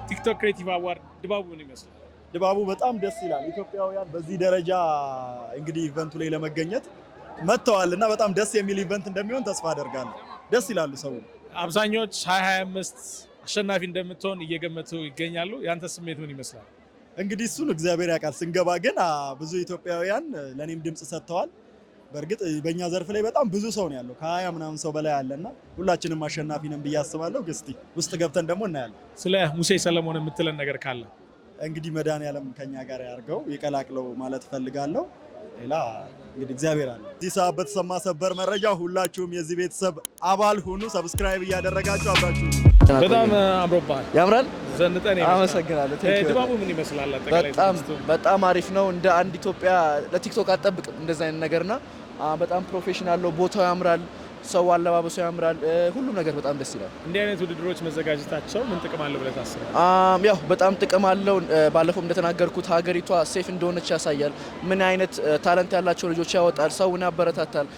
ቲክቶክ ክሬቲቭ አዋርድ ድባቡ ምን ይመስላል? ድባቡ በጣም ደስ ይላል። ኢትዮጵያውያን በዚህ ደረጃ እንግዲህ ኢቨንቱ ላይ ለመገኘት መጥተዋል እና በጣም ደስ የሚል ኢቨንት እንደሚሆን ተስፋ አደርጋለሁ። ደስ ይላሉ ሰው። አብዛኞች 2025 አሸናፊ እንደምትሆን እየገመቱ ይገኛሉ። ያንተ ስሜት ምን ይመስላል? እንግዲህ እሱን እግዚአብሔር ያውቃል። ስንገባ ግን ብዙ ኢትዮጵያውያን ለኔም ድምጽ ሰጥተዋል። በእርግጥ በእኛ ዘርፍ ላይ በጣም ብዙ ሰው ነው ያለው፣ ከ20 ምናምን ሰው በላይ አለና ሁላችንም አሸናፊ ነን ብዬ አስባለሁ። እስቲ ውስጥ ገብተን ደግሞ እናያለን። ስለ ሙሴ ሰለሞን የምትለን ነገር ካለ? እንግዲህ መድኃኒዓለም ከኛ ጋር ያርገው ይቀላቅለው ማለት ፈልጋለሁ። ሌላ እንግዲህ እግዚአብሔር አለ። እዚህ ሰዓት በተሰማ ሰበር መረጃ ሁላችሁም የዚህ ቤተሰብ አባል ሁኑ። ሰብስክራይብ እያደረጋችሁ አብራችሁ። በጣም አምሮብሃል። ያምራል። ዘንጠን አመሰግናለሁ። ድባቡ ምን ይመስላል? በጣም አሪፍ ነው። እንደ አንድ ኢትዮጵያ ለቲክቶክ አትጠብቅም እንደዚህ አይነት ነገርና በጣም ፕሮፌሽናል ነው። ቦታው ያምራል፣ ሰው አለባበሱ ያምራል፣ ሁሉም ነገር በጣም ደስ ይላል። እንዲህ አይነት ውድድሮች መዘጋጀታቸው ምን ጥቅም አለው ብለህ ታስባለህ? ያው በጣም ጥቅም አለው። ባለፈው እንደተናገርኩት ሀገሪቷ ሴፍ እንደሆነች ያሳያል። ምን አይነት ታለንት ያላቸው ልጆች ያወጣል፣ ሰውን ያበረታታል።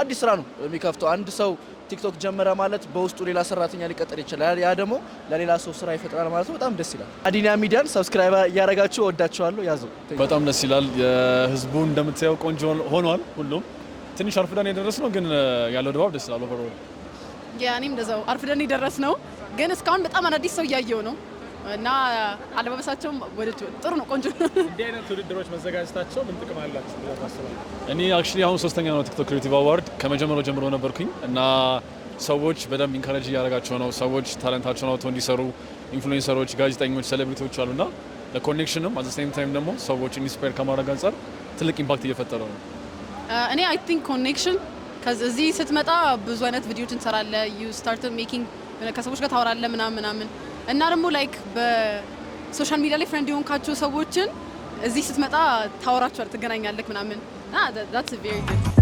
አዲስ ስራ ነው የሚከፍተው። አንድ ሰው ቲክቶክ ጀመረ ማለት በውስጡ ሌላ ሰራተኛ ሊቀጥር ይችላል። ያ ደግሞ ለሌላ ሰው ስራ ይፈጥራል ማለት ነው። በጣም ደስ ይላል። አዲና ሚዲያን ሰብስክራይብ እያደረጋችሁ ወዳችኋለሁ። ያዘው። በጣም ደስ ይላል። የህዝቡ እንደምታየው ቆንጆ ሆኗል። ሁሉም ትንሽ አርፍደን የደረስነው ግን ያለው ድባብ ደስ ይላል። ኦቨርኦል እኔም እንደዛው አርፍደን የደረስነው ግን እስካሁን በጣም አዳዲስ ሰው እያየው ነው እና አለባበሳቸውም ጥሩ ነው፣ ቆንጆ ነው። እንዲህ አይነት ውድድሮች መዘጋጀታቸው ምን ጥቅም አላቸው ብለህ ታስባለህ? እኔ አክቹዋሊ አሁን ሶስተኛ ነው ቲክቶክ ክሬቲቭ አዋርድ። ከመጀመሪያው ጀምሮ ነበርኩኝ እና ሰዎች በደንብ ኢንካሬጅ እያደረጋቸው ነው። ሰዎች ታለንታቸውን አውጥተው እንዲሰሩ ኢንፍሉዌንሰሮች፣ ጋዜጠኞች፣ ሴሌብሪቲዎች አሉና ለኮኔክሽንም አት ዘ ሴም ታይም ደግሞ ሰዎች ኢንስፓየር ከማድረግ አንጻር ትልቅ ኢምፓክት እየፈጠረ ነው። እኔ አይ ቲንክ ኮኔክሽን ከዚህ ስትመጣ ብዙ አይነት ቪዲዮዎች እንሰራለን። ዩ ስታርት ሜኪንግ ከሰዎች ጋር ታወራለህ ምናምን እና ደግሞ ላይክ በሶሻል ሚዲያ ላይ ፍሬንድ የሆንካቸው ሰዎችን እዚህ ስትመጣ ታወራቸዋለህ፣ ትገናኛለህ ምናምን that's very good.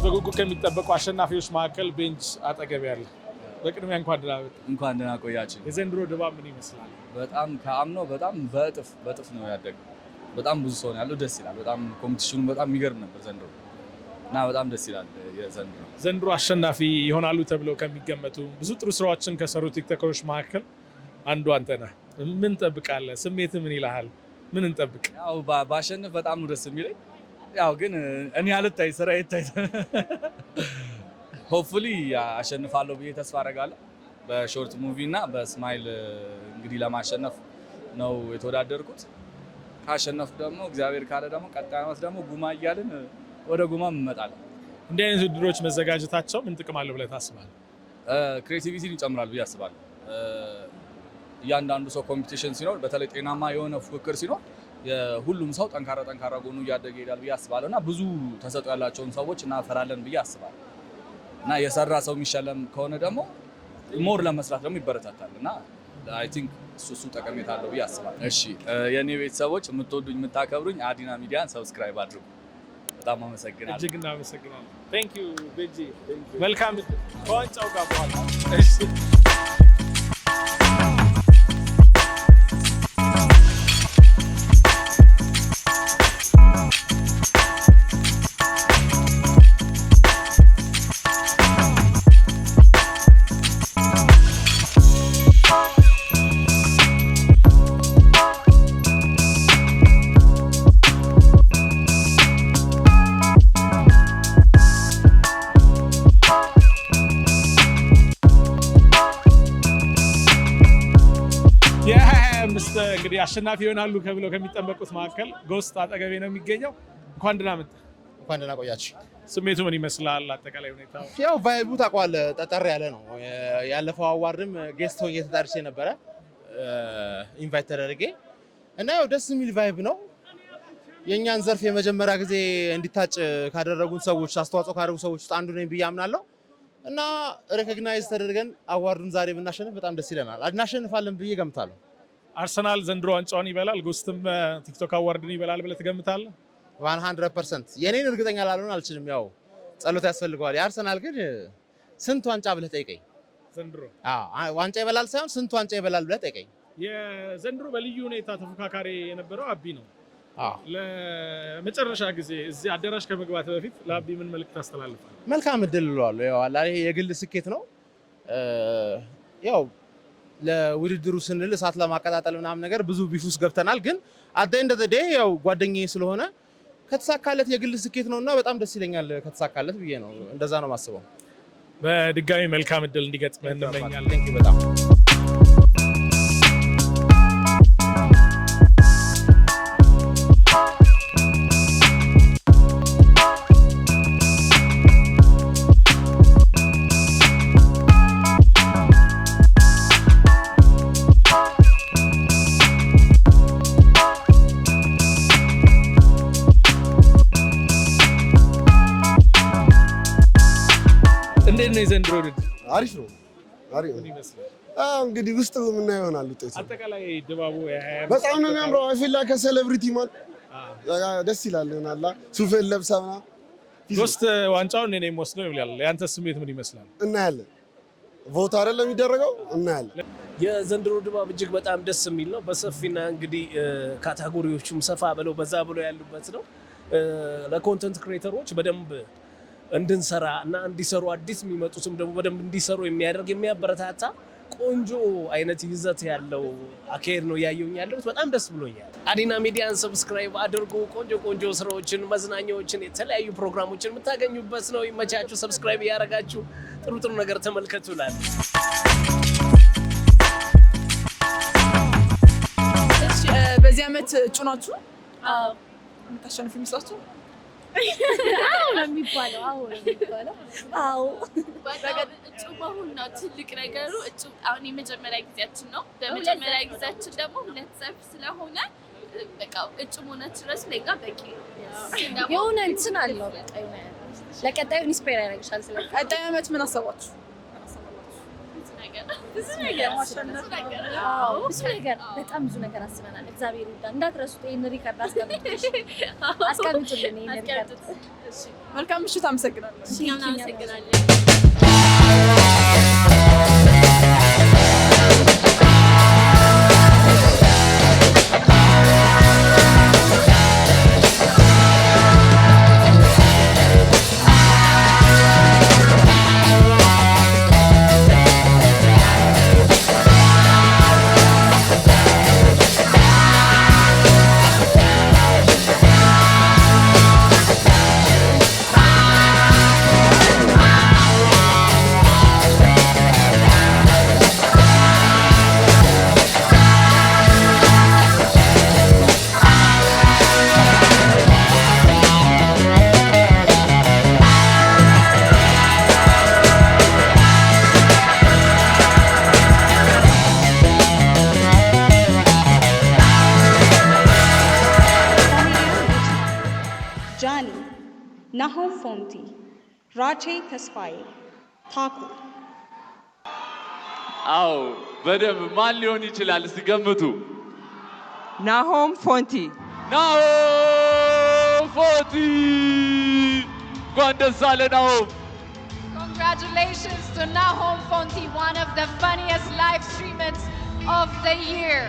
በጉጉ ከሚጠበቁ አሸናፊዎች መካከል ቤንች አጠገብ ያለ በቅድሚያ እንኳን ደህና ቆያችሁ። የዘንድሮ ድባብ ምን ይመስላል? በጣም ከአምናው በጣም በእጥፍ ነው ያደገው። በጣም ብዙ ሰው ነው ያለው። ደስ ይላል። በጣም ኮምፒቲሽኑ በጣም የሚገርም ነበር ዘንድሮ እና በጣም ደስ ይላል። ዘንድሮ አሸናፊ ይሆናሉ ተብለው ከሚገመቱ ብዙ ጥሩ ስራዎችን ከሰሩ ቲክቶከሮች መካከል አንዱ አንተ ነህ። ምን እንጠብቃለን? ስሜት ምን ይልሃል? ምን እንጠብቅ? ያው ባሸንፍ በጣም ነው ደስ የሚለኝ። ያው ግን እኔ አልታይ ስራ ይታይ ሆፕፉሊ አሸንፋለሁ ብዬ ተስፋ አደርጋለሁ። በሾርት ሙቪ እና በስማይል እንግዲህ ለማሸነፍ ነው የተወዳደርኩት። ካሸነፍ ደግሞ እግዚአብሔር ካለ ደግሞ ቀጣይ ዓመት ደግሞ ጉማ እያልን ወደ ጉማ እንመጣለን። እንዲህ አይነት ውድድሮች መዘጋጀታቸው ምን ጥቅም አለው ብለህ ታስባለህ? ክሬቲቪቲን ይጨምራል ብዬ አስባለሁ። እያንዳንዱ ሰው ኮምፒቲሽን ሲኖር፣ በተለይ ጤናማ የሆነ ፉክክር ሲኖር ሁሉም ሰው ጠንካራ ጎኑ እያደገ ይሄዳል ብዬ አስባለሁ እና ብዙ ተሰጥኦ ያላቸውን ሰዎች እናፈራለን ብዬ አስባለሁ እና የሰራ ሰው የሚሸለም ከሆነ ደግሞ ሞር ለመስራት ደግሞ ይበረታታል እና አይ ቲንክ እሱ ጠቀሜታ አለው ብዬ አስባለሁ። እሺ የኔ ቤተሰቦች የምትወዱኝ የምታከብሩኝ አዲና ሚዲያን ሰብስክራይብ አድርጉ። በጣም አመሰግናለሁ። እጅግ እናመሰግናለን። ቴንክ ዩ ቤጂ። መልካም ከዋንጫው ጋር በኋላ እሺ እንግዲህ አሸናፊ ይሆናሉ ከብለው ከሚጠበቁት መካከል ጎስት አጠገቤ ነው የሚገኘው። እንኳን ደህና መጣ። እንኳን ደህና ቆያችሁ። ስሜቱ ምን ይመስላል? አጠቃላይ ሁኔታው ያው ቫይቡ ታውቀዋለህ፣ ጠጠር ያለ ነው። ያለፈው አዋርድም ጌስት ሆኜ ተጠርቼ ነበረ ኢንቫይት ተደርጌ እና ያው ደስ የሚል ቫይብ ነው። የእኛን ዘርፍ የመጀመሪያ ጊዜ እንዲታጭ ካደረጉን ሰዎች፣ አስተዋጽኦ ካደረጉ ሰዎች ውስጥ አንዱ ነኝ ብዬ አምናለሁ እና ሬኮግናይዝ ተደርገን አዋርዱን ዛሬ ብናሸንፍ በጣም ደስ ይለናል። እናሸንፋለን ብዬ ገምታለሁ። አርሰናል ዘንድሮ ዋንጫውን ይበላል፣ ጎስትም ቲክቶክ አዋርድን ይበላል ብለህ ትገምታለህ? 100% የኔን እርግጠኛ ላልሆን አልችልም። ያው ጸሎት ያስፈልገዋል። የአርሰናል ግን ስንት ዋንጫ ብለህ ጠይቀኝ። ዘንድሮ ዋንጫ ይበላል ሳይሆን ስንት ዋንጫ ይበላል ብለህ ጠይቀኝ። የዘንድሮ በልዩ ሁኔታ ተፎካካሪ የነበረው አቢ ነው። ለመጨረሻ ጊዜ እዚህ አዳራሽ ከመግባት በፊት ለአቢ ምን መልዕክት ታስተላልፋለህ? መልካም እድል እለዋለሁ። ያው ይሄ የግል ስኬት ነው። ያው ለውድድሩ ስንል እሳት ለማቀጣጠል ምናምን ነገር ብዙ ቢፉስ ገብተናል። ግን አት ዘ ኤንድ ኦፍ ዘ ዴይ ያው ጓደኛዬ ስለሆነ ከተሳካለት የግል ስኬት ነውና በጣም ደስ ይለኛል ከተሳካለት ብዬ ነው። እንደዛ ነው የማስበው። በድጋሚ መልካም እድል እንዲገጥምህ እንመኛለን። ቴንክ ዩ በጣም የዘንድሮ ውድድር አሪፍ ነው። እንግዲህ ውስጥ የምናየው ይሆናል ውጤቱ። አጠቃላይ ድባቡ በጣም ነው የሚያምረው። አይፊል ላይ ከሴሌብሪቲ ማን ደስ ይላል ይሆናል። ሱፌን ለብሳ ምናምን ጎስት ዋንጫውን እኔ የምወስደው ይላል። ያንተ ስሜት ምን ይመስላል? እናያለን። ቮት አይደለም የሚደረገው፣ እናያለን። የዘንድሮ ድባብ እጅግ በጣም ደስ የሚል ነው። በሰፊና እንግዲህ ካታጎሪዎቹም ሰፋ ብለው በዛ ብለው ያሉበት ነው። ለኮንተንት ክሬተሮች በደንብ እንድንሰራ እና እንዲሰሩ አዲስ የሚመጡትም ደግሞ በደንብ እንዲሰሩ የሚያደርግ የሚያበረታታ ቆንጆ አይነት ይዘት ያለው አካሄድ ነው እያየሁኝ ያለሁት። በጣም ደስ ብሎኛል። አዲና ሚዲያን ሰብስክራይብ አድርጉ። ቆንጆ ስራዎችን፣ መዝናኛዎችን፣ የተለያዩ ፕሮግራሞችን የምታገኙበት ነው። ይመቻችሁ። ሰብስክራይብ እያደረጋችሁ ጥሩ ነገር ተመልከቱ እላለሁ። በዚህ ዓመት እጩ ናችሁ? የምታሸንፉ ይመስላችሁ? አዎ ነው የሚባለው። አዎ እጩ መሆን ነው ትልቅ ነገሩ። እጩ አሁን የመጀመሪያ ጊዜያችን ነው። በመጀመሪያ ጊዜያችን ደግሞ 2 ዘርፍ ስለሆነ በቃ እጩ መሆናችን ድረስ ለኛ በቂ ነው። የሆነ እንትን አለው በቃ ለቀጣዩ ኢንስፓየር ያደርግሻል። ስለዚህ ቀጣይ ዓመት ምን አሰባችሁ? ብዙ ነገር በጣም ብዙ ነገር አስበናል። እግዚአብሔር ይርዳን። እንዳትረሱት ይሄን ሪከርድ አስቀምጡልን። ይሄን ሪከርድ መልካም ምሽት። አመሰግናለሁ። እናመሰግናለን። ናሆም ፎንቲ፣ ራቼ ተስፋዬ፣ ታኩ። አዎ በደንብ ማን ሊሆን ይችላል? እስቲ ገምቱ። ናሆም ፎንቲ። ናሆም ፎንቲ እንኳን ደስ አለ ናሆም። Congratulations to Nahom Fonti, one of the funniest live streamers of the year.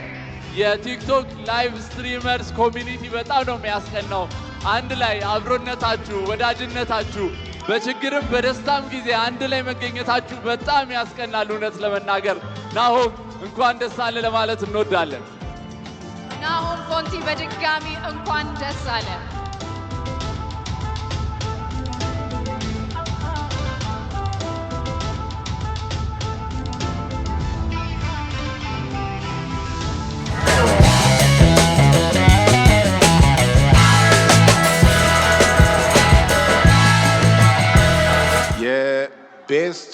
የቲክቶክ ላይቭ ስትሪመርስ ኮሚኒቲ በጣም ነው የሚያስቀናው። አንድ ላይ አብሮነታችሁ፣ ወዳጅነታችሁ በችግርም በደስታም ጊዜ አንድ ላይ መገኘታችሁ በጣም ያስቀናል። እውነት ለመናገር ናሆም እንኳን ደስ አለ ለማለት እንወዳለን። ናሆም ፎንቲ በድጋሚ እንኳን ደስ አለ። የቤስት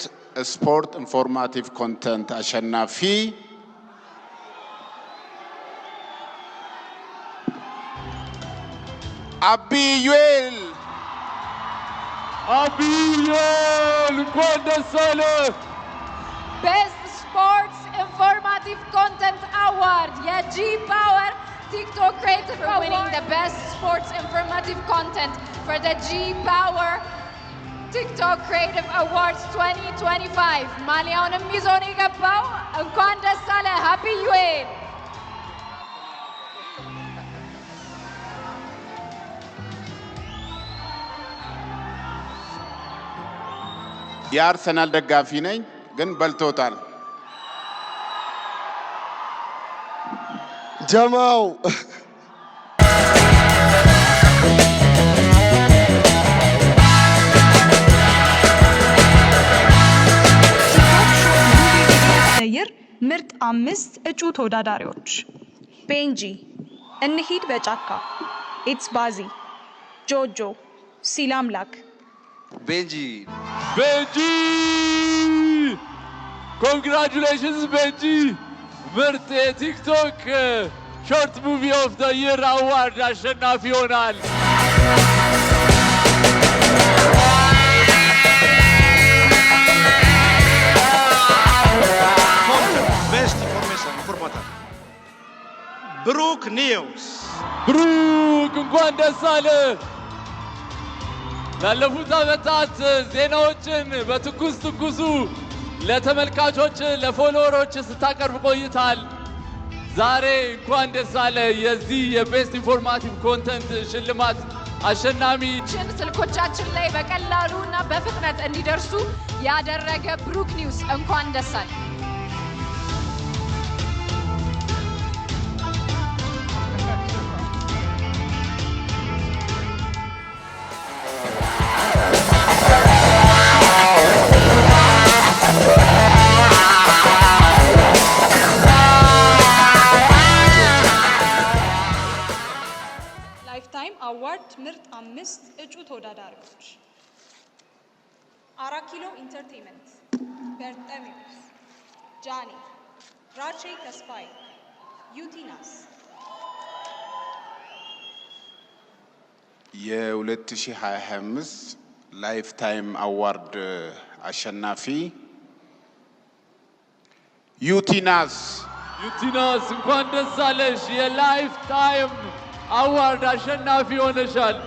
ስፖርት ኢንፎርማቲቭ ኮንተንት አሸናፊ አቢዩኤል እንኳን ደስ አለ። ቤስት ስፖርትስ ኢንፎርማቲቭ ኮንተንት አዋርድ የጂ ፓወር TikTok Creative for winning the best sports informative content for the G Power TikTok Creative Awards 2025. ማሊያውንም ይዞ ነው የገባው። እንኳን ደስ አለ ሃፒ ዩኤል። የአርሰናል ደጋፊ ነኝ ግን በልቶታል። ጀማው ምርጥ 5 እጩ ተወዳዳሪዎች ቤንጂ፣ እንሂድ በጫካ፣ ኢትስ ባዚ፣ ጆጆ፣ ሲላምላክ። ቤንጂ ኮንግራቹሌሽንስ ቤንጂ ምርጥ የቲክቶክ ሾርት ሙቪ ኦፍ ዘ ይር አዋርድ አሸናፊ ይሆናል። ቤስት ኢንፎርሜሽን ኢንፎርማቲቭ ብሩክ ኒውስ። ብሩክ እንኳን ደስ አለ። ላለፉት ዓመታት ዜናዎችን በትኩስ ትኩሱ ለተመልካቾች ለፎሎወሮች ስታቀርብ ቆይታል። ዛሬ እንኳን ደስ አለ የዚህ የቤስት ኢንፎርማቲቭ ኮንተንት ሽልማት አሸናሚ። ስልኮቻችን ላይ በቀላሉ እና በፍጥነት እንዲደርሱ ያደረገ ብሩክ ኒውስ እንኳን ደስ አለ። ላይፍታይም አዋርድ ምርጥ 5 እጩ አራኪሎ ኢንተርቴይንመንት በርጠሚዮስ ጃኒ ራቼ ተስፋይ ዩቲናስ የ2025 ላይፍ ታይም አዋርድ አሸናፊ ዩቲናስ እንኳን ደስ አለሽ። የላይፍ ታይም አዋርድ አሸናፊ ሆነሻል።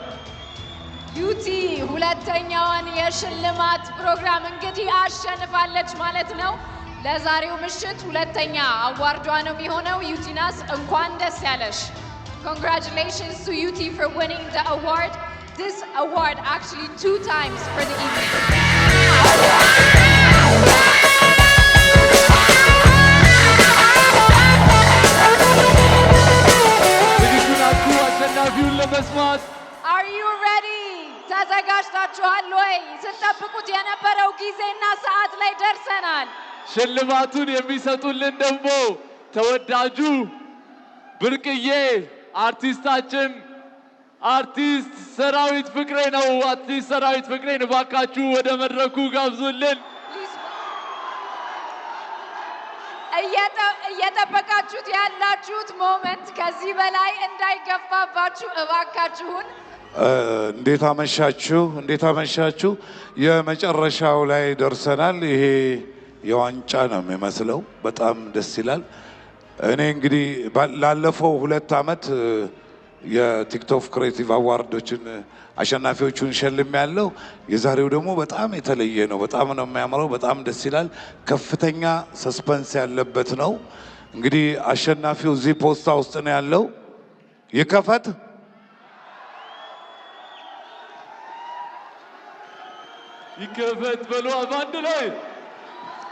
ዩቲ ሁለተኛውን የሽልማት ፕሮግራም እንግዲህ አሸንፋለች ማለት ነው። ለዛሬው ምሽት ሁለተኛ አዋርዷ ነው የሚሆነው። ዩቲናስ እንኳን ደስ ያለሽ። Congratulations to UT for winning the award. This award actually 2 times for the evening. Are you ready? ተዘጋጅታችኋል ወይ? ስትጠብቁት የነበረው ጊዜና ሰዓት ላይ ደርሰናል። ሽልማቱን የሚሰጡልን ደግሞ ተወዳጁ ብርቅዬ አርቲስታችን አርቲስት ሰራዊት ፍቅሬ ነው። አርቲስት ሰራዊት ፍቅሬን እባካችሁ ወደ መድረኩ ጋብዙልን። እየጠበቃችሁት ያላችሁት ሞመንት ከዚህ በላይ እንዳይገፋባችሁ እባካችሁን። እንዴት አመሻችሁ። የመጨረሻው ላይ ደርሰናል። ይሄ የዋንጫ ነው የሚመስለው። በጣም ደስ ይላል። እኔ እንግዲህ ላለፈው 2 ዓመት የቲክቶክ ክሬቲቭ አዋርዶችን አሸናፊዎቹን ሸልም ያለው የዛሬው ደግሞ በጣም የተለየ ነው። በጣም ነው የሚያምረው። በጣም ደስ ይላል። ከፍተኛ ሰስፐንስ ያለበት ነው። እንግዲህ አሸናፊው እዚህ ፖስታ ውስጥ ነው ያለው። ይከፈት። በሉ አንድ ላይ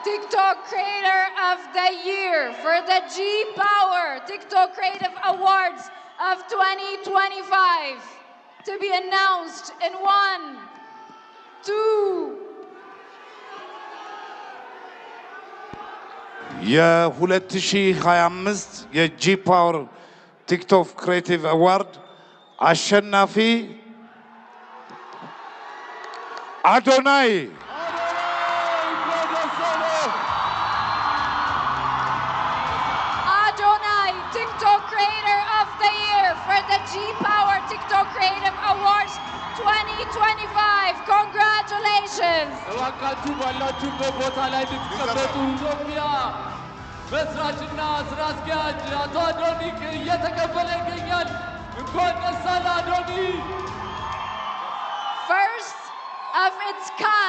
TikTok Creator of the Year for the G Power TikTok Creative Awards of 2025 to be announced in 1, 2. የ2025 የጂ ፓወር ቲክቶክ ክሬቲቭ አዋርድ አሸናፊ አዶናይ TikTok Creator of the Year for the G Power TikTok Creative Awards 2025. Congratulations! እባካችሁ ባላችሁበት ቦታ ላይ እንድትቀመጡ ኢትዮጵያ መስራችና ስራ አስኪያጅ አቶ አዶኒክ እየተቀበለ ይገኛል። እንኳን ደስ አለ አዶኒ። First of its kind.